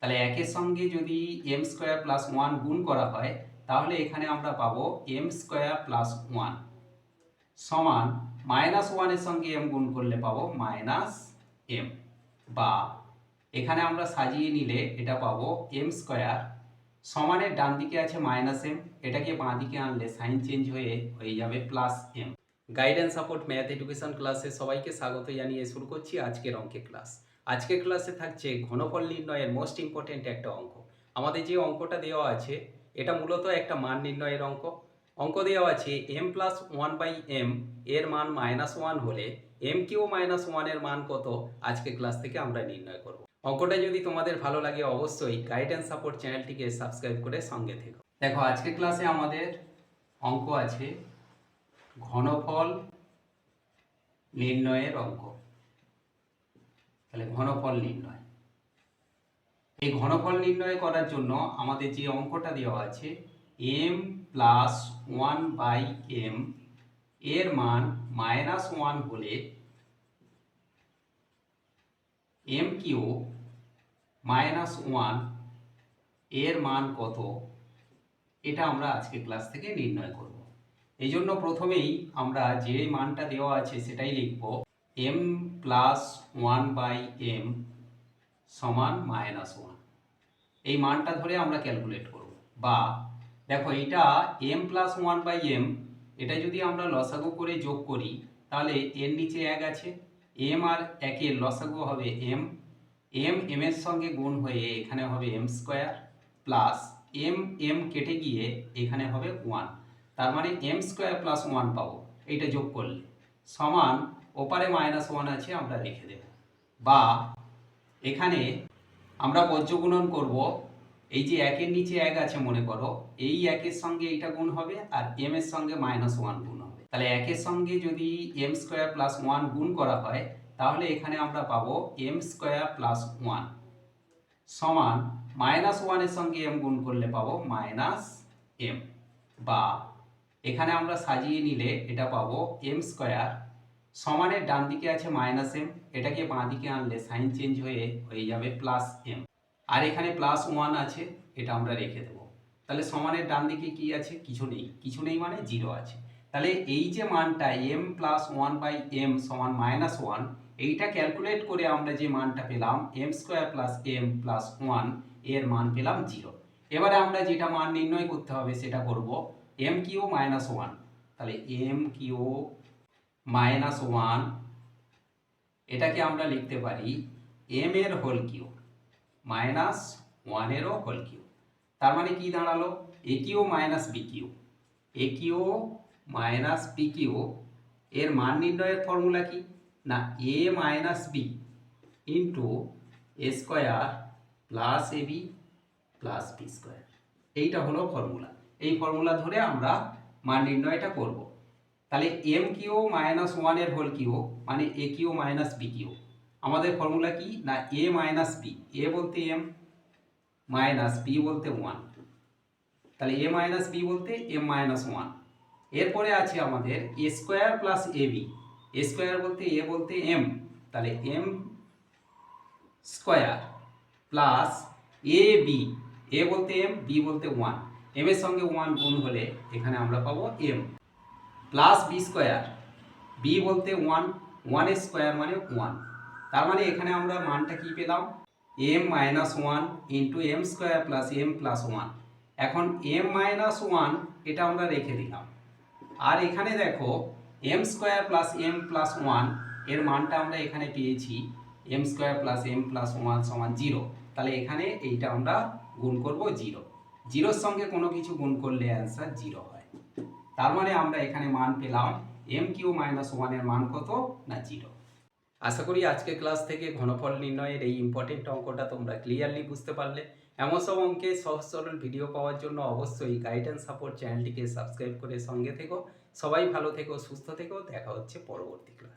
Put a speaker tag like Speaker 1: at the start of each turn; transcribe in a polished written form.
Speaker 1: তাহলে একের সঙ্গে যদি এম স্কোয়ার প্লাস ওয়ান গুণ করা হয় তাহলে এখানে আমরা পাবো এম স্কোয়ার প্লাস ওয়ান সমান মাইনাস ওয়ানের সঙ্গে এম গুণ করলে পাবো মাইনাস এম, বা এখানে আমরা সাজিয়ে নিলে এটা পাবো এম স্কোয়ার সমানের ডান দিকে আছে মাইনাস এম, এটাকে বাঁ দিকে আনলে সাইন চেঞ্জ হয়ে যাবে plus M. Guidance support math education ক্লাসে সবাইকে স্বাগত জানিয়ে শুরু করছি আজকের অঙ্কের ক্লাস। আজকের ক্লাসে থাকছে ঘনফল নির্ণয়ের মোস্ট ইম্পর্টেন্ট একটা অঙ্ক। আমাদের যে অঙ্কটা দেওয়া আছে এটা মূলত একটা মান নির্ণয়ের অঙ্ক দেওয়া আছে M plus one by M এর মান মাইনাস ওয়ান হলে এম কিউ মাইনাস ওয়ানের মান কত আজকে ক্লাস থেকে আমরা নির্ণয় করব। অঙ্কটা যদি তোমাদের ভালো লাগে অবশ্যই গাইডেন্স সাপোর্ট চ্যানেলটিকে সাবস্ক্রাইব করে সঙ্গে থেকো। দেখো আজকের ক্লাসে আমাদের অঙ্ক আছে ঘনফল নির্ণয়ের অঙ্ক। তাহলে ঘনফল নির্ণয়, এই ঘনফল নির্ণয় করার জন্য আমাদের যে অঙ্কটা দেওয়া আছে M plus one by M এর মান মাইনাস ওয়ান হলে এম কিউ মাইনাস ওয়ান এর মান কত, এটা আমরা আজকে ক্লাস থেকে নির্ণয় করব। এই জন্য প্রথমেই আমরা যে মানটা দেওয়া আছে সেটাই লিখব M plus one by M সমান মাইনাস ওয়ান। এই মানটা ধরে আমরা ক্যালকুলেট করব। বা দেখো এটা M plus one by M, এটা যদি আমরা লসাগু করে যোগ করি তাহলে এর নিচে এক আছে, এম আর একের লসাগু হবে এম, এম এর সঙ্গে গুণ হয়ে এখানে হবে এম স্কোয়ার প্লাস এম কেটে গিয়ে এখানে হবে ওয়ান, তার মানে এম স্কোয়ার প্লাস ওয়ান পাবো। এইটা যোগ করলে সমান ওপারে মাইনাস ওয়ান আছে আমরা রেখে দেব। বা এখানে আমরা বজ্রগুণন করব, এই যে একের নিচে এক আছে মনে করো, এই একের সঙ্গে এইটা গুণ হবে আর এম এর সঙ্গে মাইনাস ওয়ান গুণ হবে। তাহলে একের সঙ্গে যদি এম স্কোয়ার প্লাস ওয়ান গুণ করা হয় তাহলে এখানে আমরা পাবো এম স্কোয়ার প্লাস ওয়ান সমান মাইনাস ওয়ানের সঙ্গে এম গুণ করলে পাবো মাইনাস এম। বা এখানে আমরা সাজিয়ে নিলে এটা পাবো এম স্কোয়ার সমানের ডান দিকে আছে মাইনাস এম, এটাকে বাঁ দিকে আনলে সাইন চেঞ্জ হয়ে যাবে প্লাস এম, আর এখানে প্লাস ওয়ান আছে এটা আমরা রেখে দেবো। তাহলে সমানের ডান দিকে কি আছে, কিছু নেই মানে জিরো আছে। তাহলে এই যে মানটা M plus one by M সমান মাইনাস ওয়ান, এইটা ক্যালকুলেট করে আমরা যে মানটা পেলাম M square plus M plus one এর মান পেলাম জিরো। এবারে আমরা যেটা মান নির্ণয় করতে হবে সেটা করব এম কিউ মাইনাস ওয়ান। তাহলে এম কিউ মাইনাস ওয়ান এটাকে আমরা লিখতে পারি এম এর হোল কিউ মাইনাস ওয়ানেরও হোল কিউ। তার মানে কি দাঁড়ালো A Q minus B Q, A Q minus B Q এর মান নির্ণয়ের ফর্মুলা কি না A minus B into A square plus A B plus B square, এইটা হলো ফর্মুলা। এই ফর্মুলা ধরে আমরা মান নির্ণয়টা করব। তাহলে এম কিউ মাইনাস ওয়ানের হোল কিউ মানে এ কিউ মাইনাস বি কিউ, আমাদের ফর্মুলা কি না এ মাইনাস বি, এ বলতে এম মাইনাস বি বলতে ওয়ান, তাহলে এ মাইনাস বি বলতে এম মাইনাস ওয়ান। এরপরে আছে আমাদের এ square plus A B, A square বলতে এ বলতে এম, তাহলে M square plus A B, এ বলতে এম বি বলতে ওয়ান, এম এর সঙ্গে ওয়ান গুণ হলে এখানে আমরা পাবো M plus B square, B বলতে ওয়ান, ওয়ানের স্কোয়ার মানে ওয়ান, তার মানে এখানে আমরা মানটা কি পেলাম M minus one into M square plus M plus one. এখন এম মাইনাস ওয়ান এটা আমরা রেখে দিলাম, আর এখানে দেখো M square plus M plus one এর মানটা আমরা এখানে পেয়েছি M square plus M plus one সমান জিরো। তাহলে এখানে এইটা আমরা গুণ করব জিরো, জিরোর সঙ্গে কোনো কিছু গুণ করলে অ্যান্সার জিরো হয়। তার মানে আমরা এখানে মান পেলাম এম কিউ মাইনাস ওয়ানের মান কত না জিরো। আশা করি আজকের ক্লাস থেকে ঘনফল নির্ণয়ের এই ইম্পর্টেন্ট অঙ্কটা তোমরা ক্লিয়ারলি বুঝতে পারলে। এমন সব অঙ্কে সহজ সরল ভিডিও পাওয়ার জন্য অবশ্যই গাইডেন্স সাপোর্ট চ্যানেলটিকে সাবস্ক্রাইব করে সঙ্গে থেকো। সবাই ভালো থেকো, সুস্থ থেকো, দেখা হচ্ছে পরবর্তী ক্লাস।